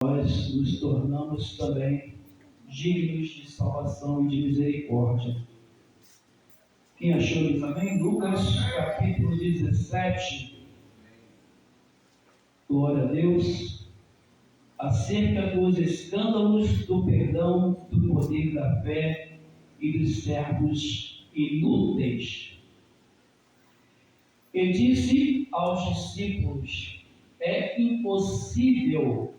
nós nos tornamos também dignos de salvação e de misericórdia. Quem achou isso, amém? Lucas capítulo 17, glória a Deus, acerca dos escândalos do perdão, do poder da fé e dos servos inúteis. E disse aos discípulos: é impossível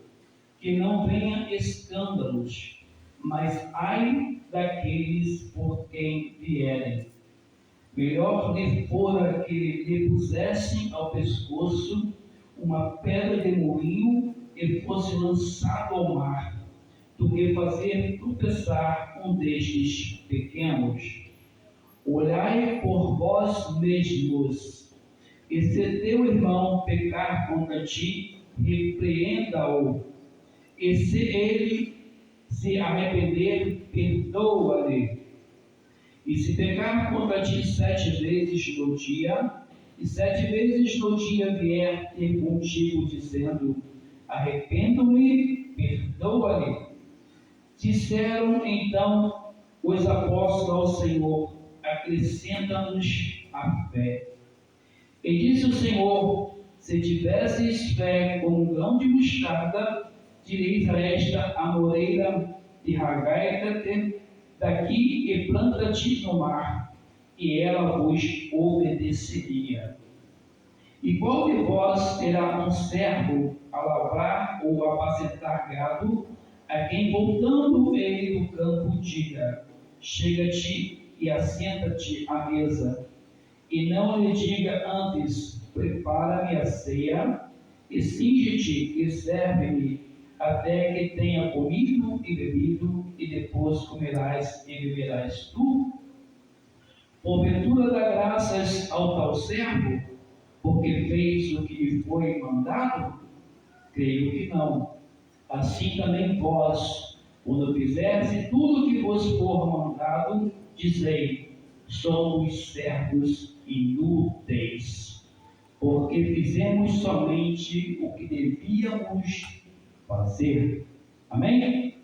que não venha escândalos, mas ai daqueles por quem vierem. Melhor lhe fora que lhe pusessem ao pescoço uma pedra de moinho e fosse lançado ao mar, do que fazer tropeçar um destes pequenos. Olhai por vós mesmos, e se teu irmão pecar contra ti, repreenda-o, e se ele se arrepender, perdoa-lhe. E se pecar contra ti 7 vezes no dia, e 7 vezes no dia vier ter contigo, dizendo: arrependo-me, perdoa-lhe. Disseram então os apóstolos ao Senhor: acrescenta-nos a fé. E disse o Senhor: se tivesses fé como um grão de mostarda, direis a esta amoreira de Hagai-te daqui e planta-te no mar, e ela vos obedeceria. E qual de vós terá um servo a lavrar ou a apacentar gado, a quem, voltando ele do campo, diga: chega-te e assenta-te à mesa, e não lhe diga antes: prepara-me a ceia, e cinge-te e serve-me, até que tenha comido e bebido, e depois comerás e beberás tu? Porventura dá graças ao tal servo, porque fez o que lhe foi mandado? Creio que não. Assim também vós, quando fizerdes tudo o que vos for mandado, dizei: somos servos inúteis, porque fizemos somente o que devíamos fazer. Amém?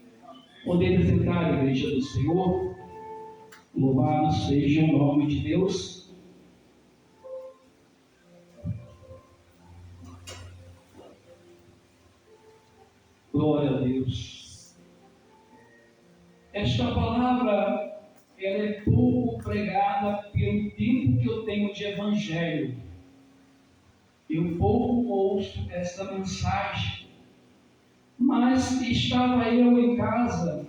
Podemos sentar, igreja do Senhor. Louvado seja o nome de Deus. Glória a Deus. Esta palavra, ela é pouco pregada pelo tempo que eu tenho de evangelho. Eu pouco ouço essa mensagem. Mas estava eu em casa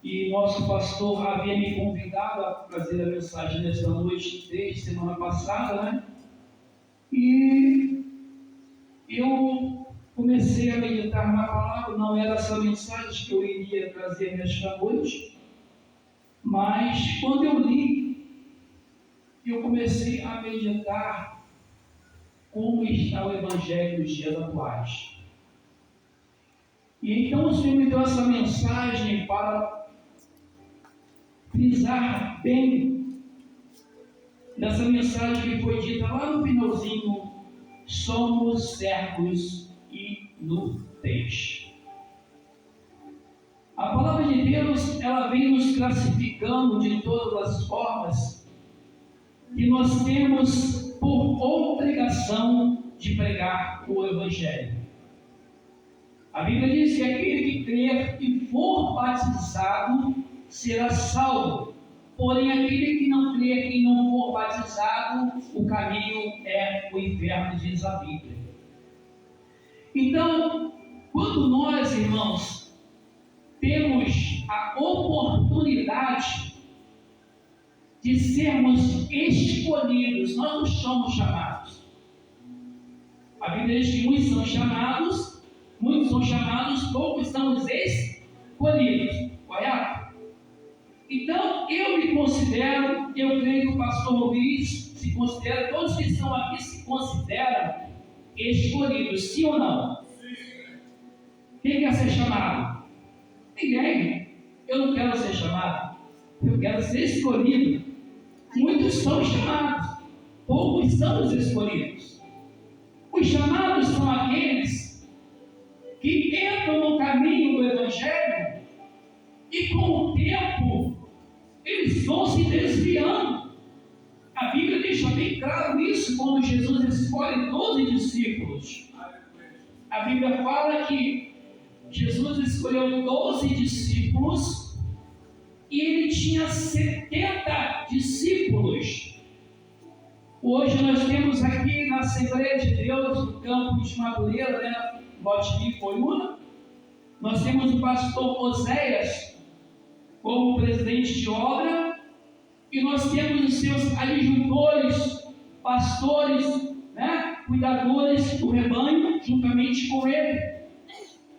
e nosso pastor havia me convidado a trazer a mensagem nesta noite, desde semana passada, né? E eu comecei a meditar na palavra. Não era essa mensagem que eu iria trazer nesta noite, mas quando eu li, eu comecei a meditar como está o Evangelho nos dias atuais. E então o Senhor me deu essa mensagem para frisar bem nessa mensagem que foi dita lá no finalzinho: somos servos inúteis. A palavra de Deus, ela vem nos classificando de todas as formas, e nós temos por obrigação de pregar o Evangelho. A Bíblia diz que aquele que crer e for batizado será salvo. Porém, aquele que não crer e não for batizado, o caminho é o inferno, diz a Bíblia. Então, quando nós, irmãos, temos a oportunidade de sermos escolhidos, nós não somos chamados. A Bíblia diz que muitos são chamados, poucos são os escolhidos, correto? Então, eu me considero, eu creio que o pastor Luiz se considera, todos que estão aqui se consideram escolhidos, sim ou não? Quem quer ser chamado? Ninguém. Eu não quero ser chamado, eu quero ser escolhido. Muitos são chamados, poucos são os escolhidos. Os chamados são aqueles que entram no caminho do Evangelho e com o tempo eles vão se desviando. A Bíblia deixa bem claro isso quando Jesus escolhe 12 discípulos. A Bíblia fala que Jesus escolheu 12 discípulos e ele tinha 70 discípulos. Hoje nós temos aqui na Assembleia de Deus, no campo de Madureira, né, Botini, Coiúna, nós temos o pastor Oséias como presidente de obra, e nós temos os seus adjuntores, pastores, né, cuidadores do rebanho, juntamente com ele.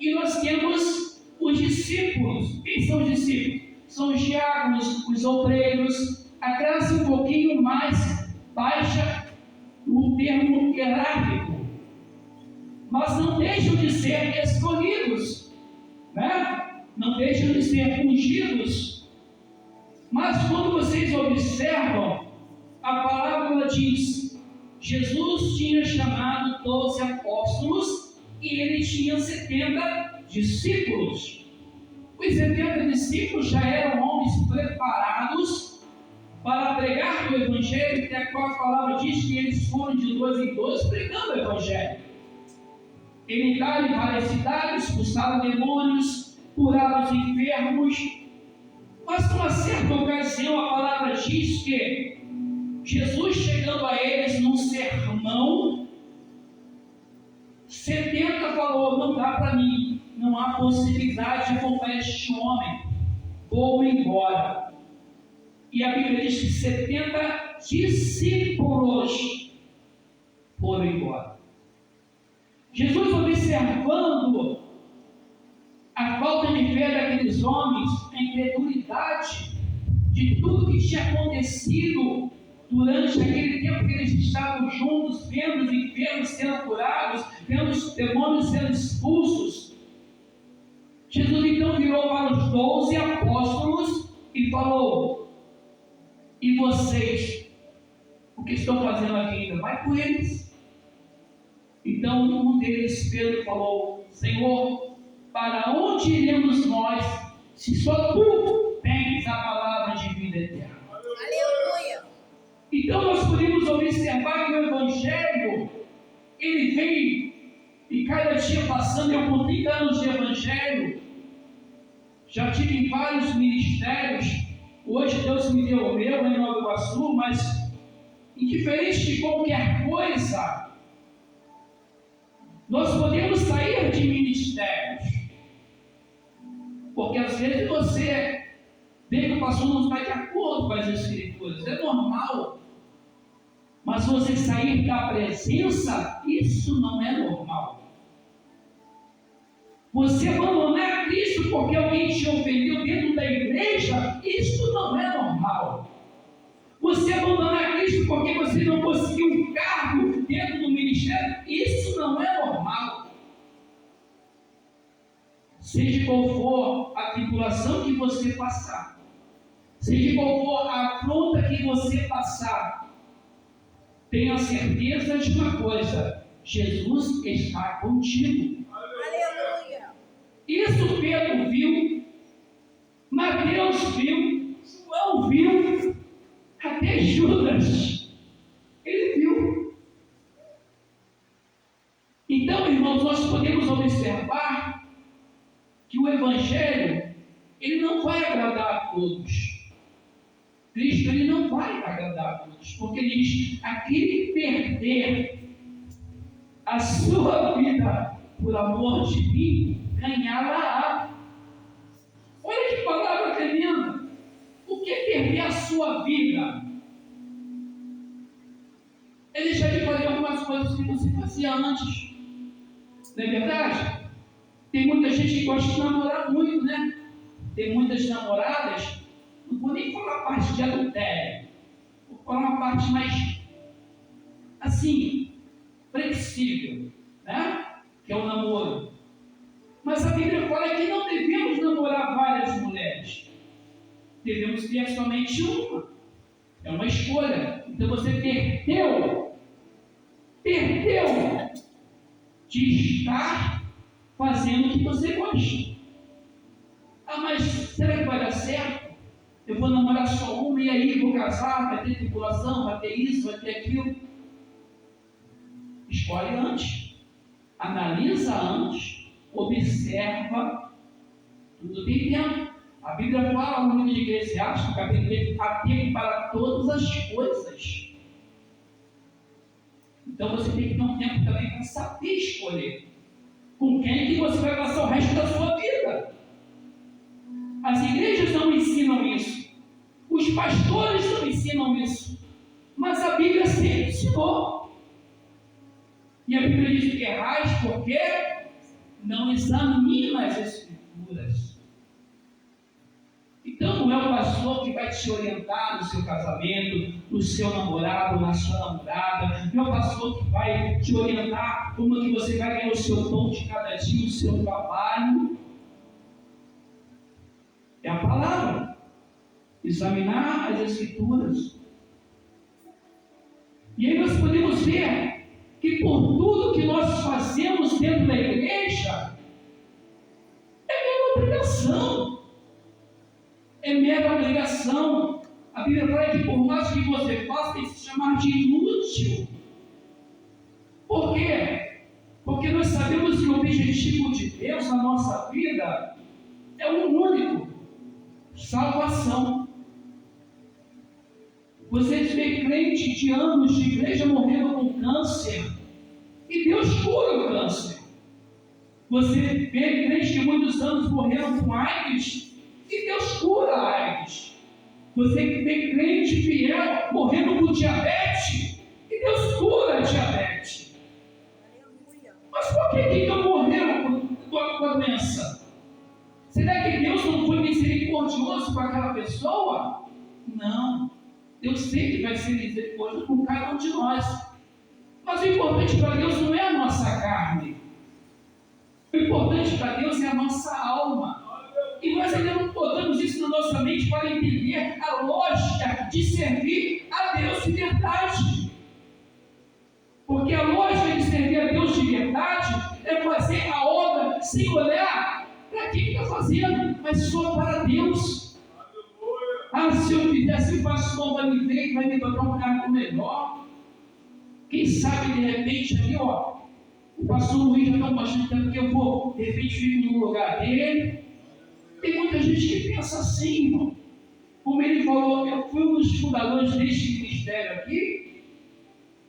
E nós temos os discípulos. Quem são os discípulos? São os diáconos, os obreiros, a classe um pouquinho mais baixa no termo hierárquico, mas não deixam de ser escolhidos, né? Não deixam de ser ungidos. Mas quando vocês observam, a palavra diz: Jesus tinha chamado 12 apóstolos e ele tinha 70 discípulos. Os 70 discípulos já eram homens preparados para pregar o Evangelho, até a qual a palavra diz que eles foram de 2 em 2 pregando o Evangelho. Eles entraram em várias cidades, expulsaram demônios, curaram os enfermos. Mas numa certa ocasião a palavra diz que Jesus, chegando a eles num sermão, 70 falou: não dá para mim, não há possibilidade de acompanhar este homem, vou embora. E a Bíblia diz que 70 discípulos foram embora. Jesus, observando a falta de fé daqueles homens, a incredulidade de tudo que tinha acontecido durante aquele tempo que eles estavam juntos, vendo os enfermos sendo curados, vendo os demônios sendo expulsos, Jesus então virou para os 12 apóstolos e falou: e vocês, o que estão fazendo aqui ainda? Vai com eles. Então um deles, Pedro, falou: Senhor, para onde iremos nós, se só tu tens a palavra de vida eterna? Aleluia! Então nós podemos observar que o Evangelho, ele vem, e cada dia passando, eu com 30 anos de Evangelho, já tive em vários ministérios. Hoje Deus me deu o meu em Nova Iguaçu, mas indiferente de qualquer coisa, nós podemos sair de ministérios, porque às vezes você vê que o pastor não está de acordo com as Escrituras, é normal, mas você sair da presença, isso não é normal. Você abandonar Cristo porque alguém te ofendeu dentro da igreja, isso não é normal. Você abandonar Cristo porque você não conseguiu um cargo dentro do ministério, isso não é normal. Seja qual for a tribulação que você passar, seja qual for a afronta que você passar, tenha certeza de uma coisa: Jesus está contigo. Aleluia! Isso Pedro viu, Mateus viu, João viu, até Judas, ele viu. Então, irmãos, nós podemos observar que o Evangelho, ele não vai agradar a todos. Cristo, ele não vai agradar a todos, porque ele diz: aquele que perder a sua vida por amor de mim, ganhá-la-á. Olha que palavra tremenda. O que é perder a sua vida? É deixar de fazer algumas coisas que você fazia antes. Não é verdade? Tem muita gente que gosta de namorar muito, né? Tem muitas namoradas, não vou nem falar a parte de adultério, vou falar uma parte mais, assim, flexível, né? Que é o namoro. Mas a Bíblia fala que não devemos namorar várias mulheres. Devemos ter somente uma. É uma escolha. Então você perdeu de estar fazendo o que você gosta. Ah, mas será que vai dar certo? Eu vou namorar só uma e aí vou casar, vai ter tribulação, vai ter isso, vai ter aquilo. Escolhe antes. Analisa antes. Observa. Tudo tem tempo. A Bíblia fala no livro de Eclesiastes, capítulo 8, há tempo para todas as coisas. Então você tem que ter um tempo também para saber escolher com quem que você vai passar o resto da sua vida. As igrejas não ensinam isso. Os pastores não ensinam isso. Mas a Bíblia sempre ensinou. E a Bíblia diz que errais porque não examina as Escrituras. Então não é o pastor que vai te orientar no seu casamento, no seu namorado, na sua namorada. Não é o pastor que vai te orientar como que você vai ganhar o seu pão de cada dia, o seu trabalho. É a palavra. Examinar as Escrituras. E aí nós podemos ver que por tudo que nós fazemos dentro da igreja, é mera obrigação. É mera obrigação. A Bíblia fala que por mais que você faça, tem que se chamar de inútil. Por quê? Porque nós sabemos que o objetivo de Deus na nossa vida é um único: salvação. Você vê crente de anos de igreja morrendo com câncer e Deus cura o câncer. Você vê crente de muitos anos morrendo com AIDS e Deus cura a AIDS. Você vê crente fiel morrendo com diabetes e Deus cura a diabetes. Mas por que então morreram com a doença? Será que Deus não foi misericordioso com aquela pessoa? Não. Deus sempre vai ser misericordioso com cada um de nós. Mas o importante para Deus não é a nossa carne. O importante para Deus é a nossa alma. E nós ainda não botamos isso na nossa mente para entender a lógica de servir a Deus de verdade. Porque a lógica de servir a Deus de verdade é fazer a obra sem olhar para quem está fazendo, mas só para Deus. Ah, se eu fizesse, o pastor vai me ver e vai me botar um cargo melhor. Quem sabe, de repente, ali, ó, o pastor Luiz já está bastante tempo que eu vou, de repente, fico no lugar dele. Tem muita gente que pensa assim, irmão. Como ele falou, eu fui um dos fundadores deste ministério aqui,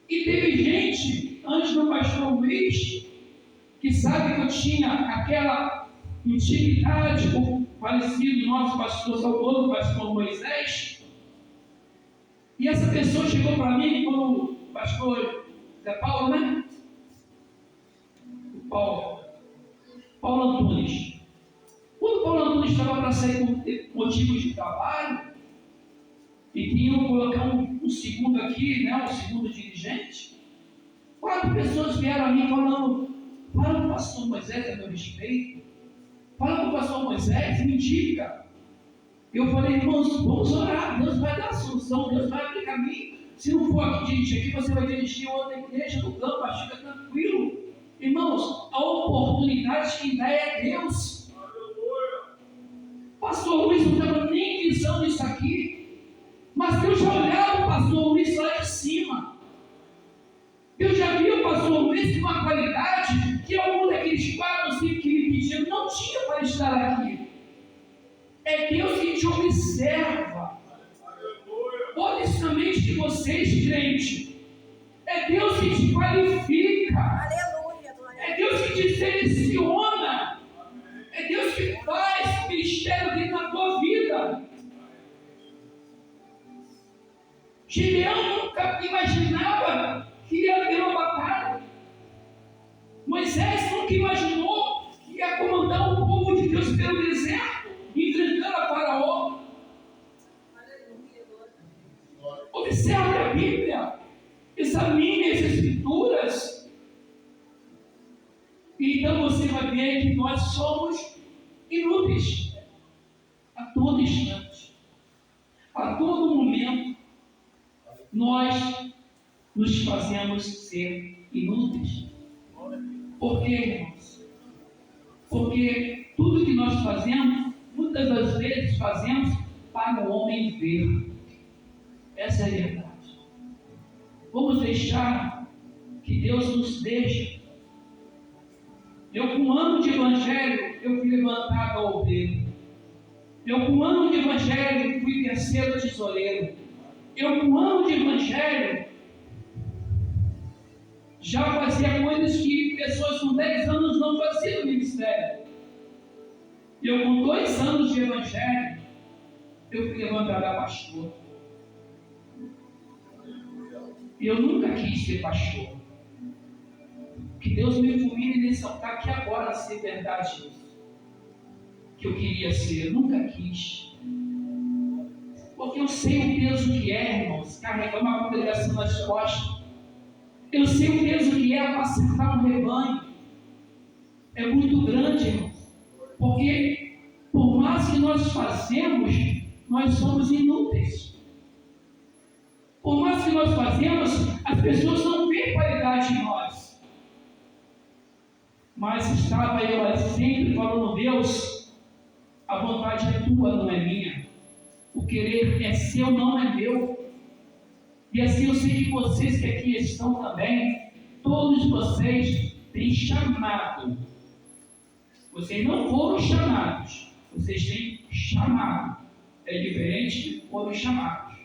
e teve gente, antes do pastor Luiz, que sabe que eu tinha aquela intimidade com o falecido nosso pastor saudoso, pastor Moisés. E essa pessoa chegou para mim, quando o pastor Zé Paulo, né? Paulo Antunes. Quando Paulo Antunes estava para sair por motivos de trabalho, e tinham que colocar um segundo aqui, né? Um segundo dirigente, 4 pessoas vieram a mim falando: fala para o pastor Moisés a meu respeito, fala para o pastor Moisés, me indica. Eu falei: irmãos, vamos orar, Deus vai dar a solução, Deus vai abrir caminho. Se não for aqui dirigir aqui, você vai dirigir outra igreja no campo, mas fica tranquilo. Irmãos, a oportunidade que dá é Deus. Pastor Luiz não estava nem visando isso aqui, mas Deus já olhava o pastor Luiz lá de cima. Eu já vi o pastor Luiz com uma qualidade que algum daqueles 4 ou 5 que me pediram não tinha para estar aqui. É Deus que te observa. Honestamente de vocês, crente. É Deus que te qualifica. Aleluia. É Deus que te seleciona. É Deus que faz o ministério dele na tua vida. Gideão nunca imaginava que ia ter uma batalha. Moisés nunca imaginou que ia comandar o povo de Deus pelo deserto, enfrentando a Faraó. Observe a Bíblia, examine as Escrituras, e então você vai ver que nós somos inúteis a todo instante, a todo momento. Nós nos fazemos ser inúteis. Por quê, irmãos? Porque tudo que nós fazemos, muitas das vezes fazemos para o homem ver. Essa é a verdade. Vamos deixar que Deus nos deixe. Eu, com um ano de evangelho, eu fui levantado ao obreiro. Eu, com um ano de evangelho, fui terceiro tesoureiro. Eu, com um ano de evangelho, já fazia coisas que pessoas com 10 anos não faziam no ministério. Eu, com 2 anos de evangelho, eu fui levantado a pastor. E eu nunca quis ser pastor. Que Deus me ilumine nesse altar aqui agora, ser verdade isso. Que eu queria ser, eu nunca quis. Porque eu sei o peso que é, irmãos, carregar uma congregação nas costas. Eu sei o peso que é apacentar um rebanho. É muito grande, irmãos. Porque, por mais que nós fazemos, nós somos inúteis. Por mais que nós fazemos, as pessoas não veem qualidade em nós. Mas estava eu sempre falando, Deus, a vontade é tua, não é minha. O querer é seu, não é meu. E assim eu sei que vocês que aqui estão também, todos vocês têm chamado. Vocês não foram chamados, vocês têm chamado. É diferente de foram chamados.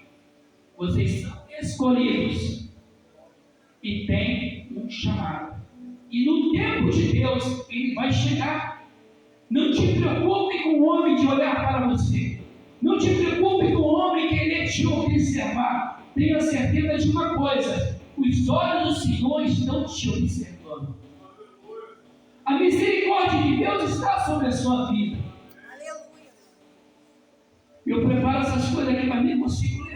Vocês são escolhidos e têm um chamado. E no tempo de Deus, Ele vai chegar. Não te preocupe com o homem de olhar para você. Não te preocupe com o homem querer te observar. Tenha certeza de uma coisa: os olhos do Senhor estão te observando. A misericórdia de Deus está sobre a sua vida. Aleluia. Eu preparo essas coisas aqui para mim, consigo ler.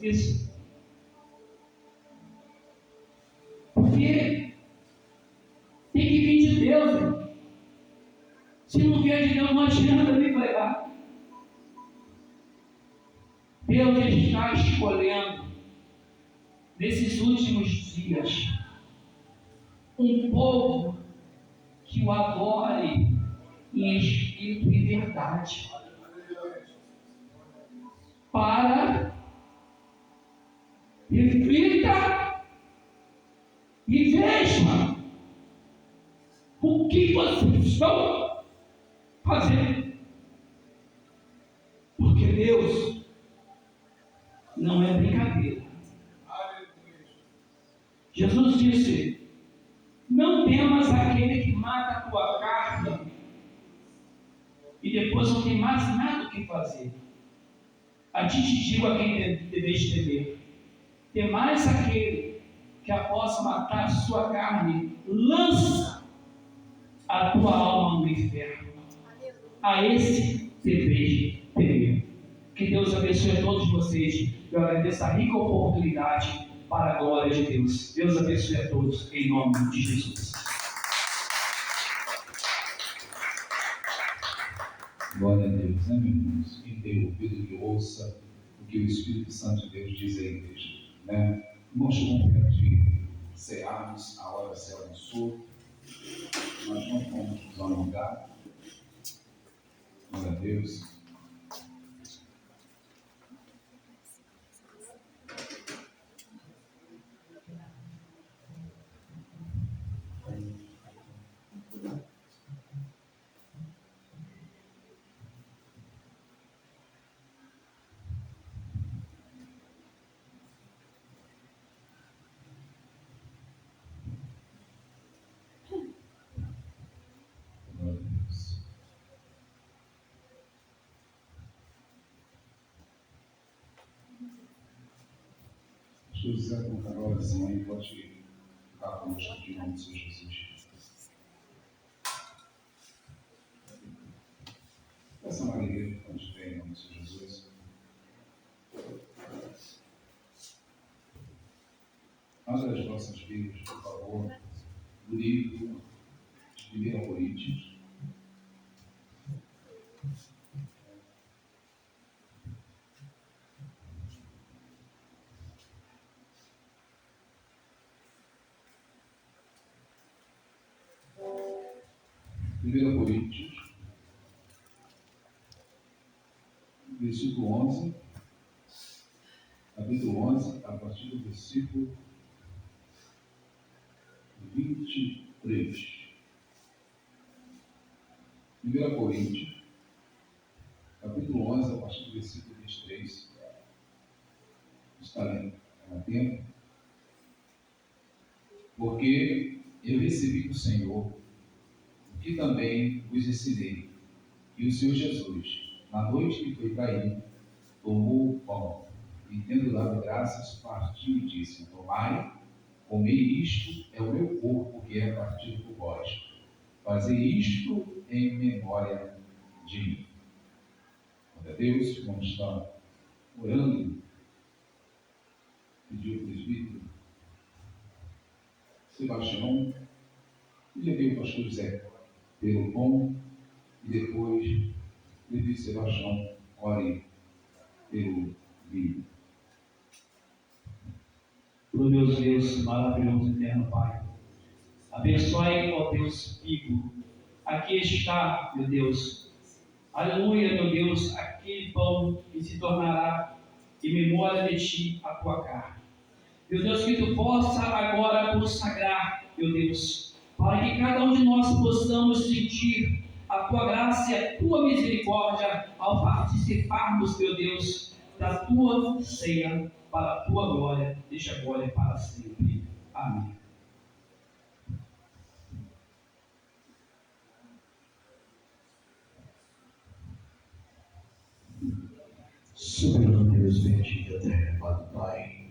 Isso. Porque tem que vir de Deus. Né? Se não vier de Deus, não adianta me pregar. Deus está escolhendo, nesses últimos dias, um povo que o adore em espírito e verdade. Para reflita e veja o que vocês estão fazendo. Porque Deus não é brincadeira. Jesus disse: não temas aquele que mata a tua carne e depois não tem mais nada o que fazer. A ti te digo a quem deveis temer. Temais aquele que após matar a sua carne, lança a tua alma no inferno. A esse deveis temer. Que Deus abençoe a todos vocês. Eu agradeço a rica oportunidade para a glória de Deus. Deus abençoe a todos, em nome de Jesus. Glória a Deus, né, meus irmãos? Quem tem ouvido, que ouça o que o Espírito Santo de Deus diz à igreja. Né? Irmãos, chegou um momento de cearmos, a hora se avançou. Nós não vamos nos alongar. Glória a Deus. José com a oração aí, pode ficar conosco aqui em nome do Senhor Jesus. Peça uma alegria que onde vem em nome do Senhor Jesus. Abra as nossas Bíblias, por favor, do livro de 1 Coríntios. versículo 11, capítulo 11, a partir do versículo 23. 1 Coríntios, capítulo 11, a partir do versículo 23. Está lendo a tempo. Porque eu recebi do Senhor o que também vos ensinei, que o Senhor Jesus, na noite que foi traído, tomou o pão e, tendo dado graças, partiu e disse: tomai, comei, isto é o meu corpo que é partido por vós. Fazei isto em memória de mim. Glória a Deus, vamos estar orando. Pediu o presbítero Sebastião e levei o pastor José pelo pão e depois levei Sebastião, ore pelo vinho. Glorioso Deus, maravilhoso, eterno Pai. Abençoe, ó Deus vivo. Aqui está, meu Deus. Aleluia, meu Deus, aquele pão que se tornará em memória de Ti a Tua carne. Meu Deus, que Tu possa agora consagrar, meu Deus, para que cada um de nós possamos sentir a Tua graça e a Tua misericórdia ao participarmos, meu Deus, da Tua ceia para a Tua glória, deixa a glória para sempre. Amém. Soberano Deus, bendito, eterno, amado Pai,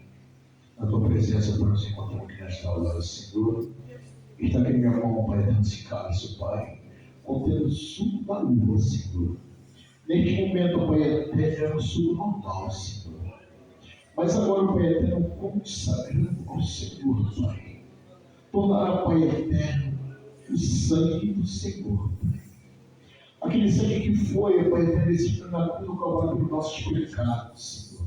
na Tua presença para nos encontrar aqui nesta aula, Senhor. Está aqui minha mão, Pai, dando esse cálice, Pai, contendo o suco da uva, Senhor. Neste momento, Pai eterno, o suco normal, Senhor. Mas agora, Pai eterno, consagrando ao Senhor, Pai. Tornará, Pai eterno, o sangue do Senhor, Pai. Aquele sangue que foi, Pai eterno, recebido na cruz do Calvário pelos nossos pecados, Senhor.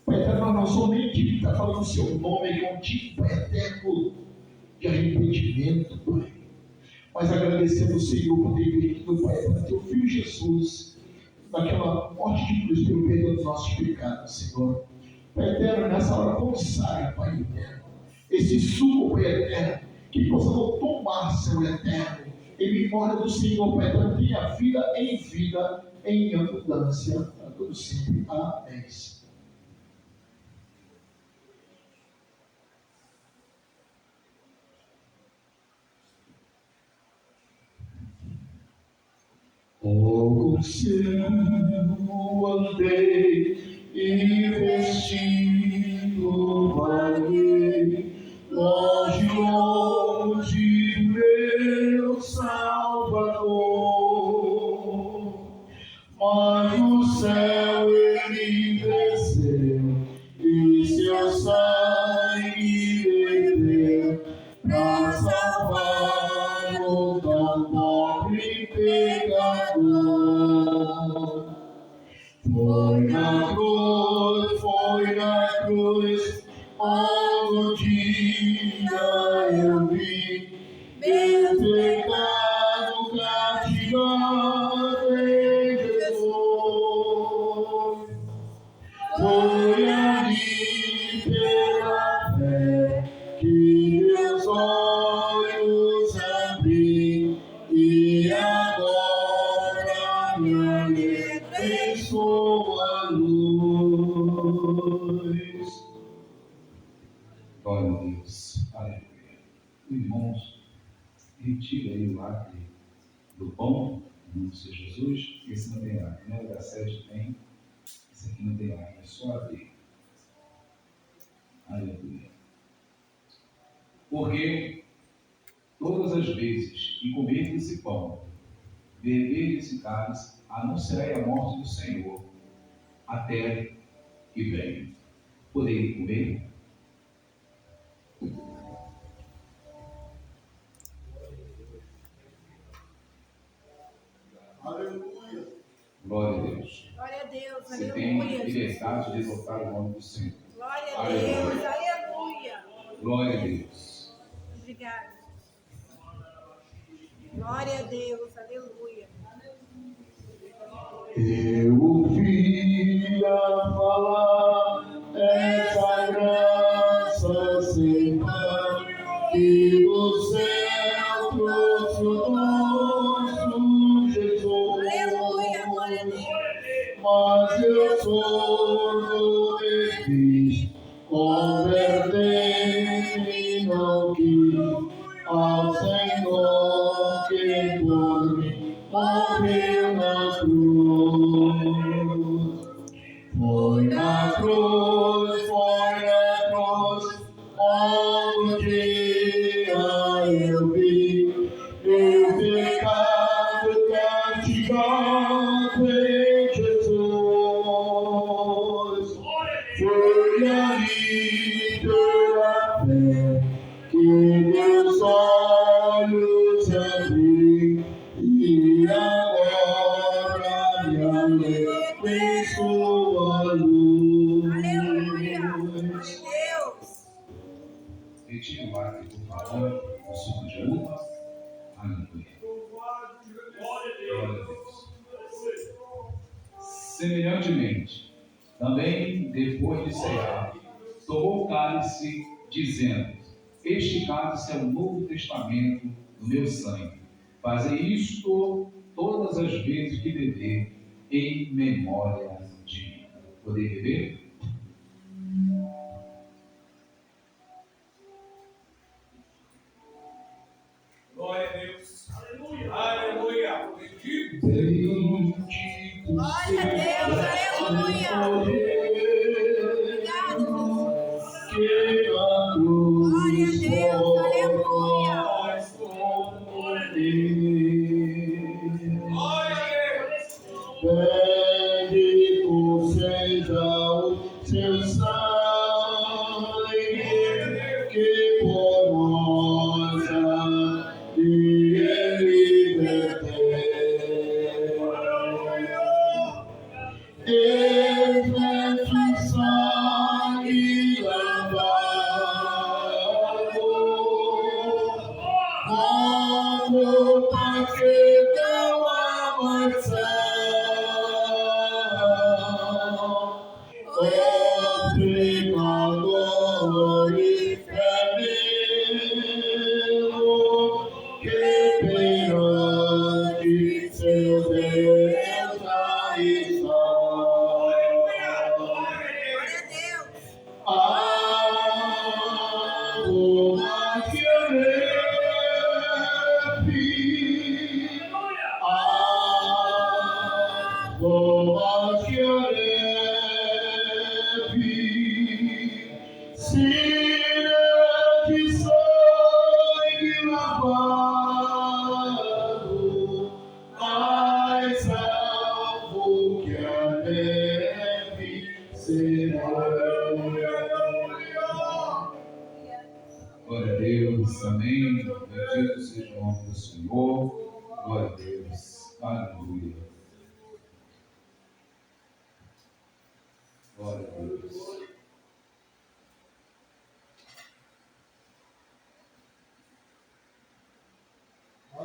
Pai eterno, nós somente está falando o Seu nome, que é um tipo, Pai eterno, de arrependimento, Pai. Mas agradecendo o Senhor por ter vertido, Pai eterno, Teu Filho Jesus, naquela morte de cruz, pelo perdão dos nossos pecados, Senhor. Pai eterno, nessa hora, consagra, Pai eterno, esse suco, Pai eterno, que possamos tomar, Senhor eterno, em memória do Senhor, Pai eterno, tenha vida, em abundância, a todos sempre. Amém. Com seu andei e vestido vaguei, longe, longe do meu Salvador. Mas no céu ele desceu e seu sangue verteu para salvar o tão pobre pecador. Foi na cruz, onde um dia eu vi meu pecado castigado em Jesus. Foi ali pela fé que meus olhos abri, e agora minha alegria sua luz. Glória a Deus. Aleluia. Irmãos, retira aí o lacre do pão, em nome do Senhor Jesus. Esse não tem lacre, né? O da 7 tem. Esse aqui não tem lacre, é só abrir. Aleluia. Porque todas as vezes que comer esse pão, beber esse cálice, anunciarei a morte do Senhor até que venha. Podem comer? Aleluia. Glória a Deus. Glória a Deus, Você tem aleluia. liberdade de exaltar o nome do Senhor. Glória a Aleluia. Deus, aleluia. Glória a Deus. Obrigada. Glória a Deus, aleluia. Eu ouvia falar essa graça sem par que do céu trouxe o nosso Jesus. Aleluia, glória a Deus. Mas eu sou me fiz, convertei-me, não quis ao Senhor que por mim morreu na cruz. Foi na cruz, outro dia eu vi meu pecado castigado em Jesus. Foi ali pela fé que meus olhos abri e agora minha mente em sua luz. Aleluia, Deus. Retire o ar, por favor, o suco de uva. Aleluia. Glória a Deus. Semelhantemente, também, depois de cear, tomou o cálice, dizendo: Este cálice é o Novo Testamento do meu sangue. Fazei isto todas as vezes que beber, em memória de mim. Poder beber? Glória a Deus. Aleluia. Aleluia. Bendito. Bendito Glória a Deus, aleluia. Obrigado, Jesus. que a cruz Glória a Deus, aleluia. Glória a Deus. Bendito seja o seu sangue que por nós e libertei. Este sangue lavado como paquetão amassado, pecadores feridos que perante seu Deus aí Glória a Deus. Glória a Deus, amém. Bendito seja o nome do Senhor. Glória a Deus, aleluia.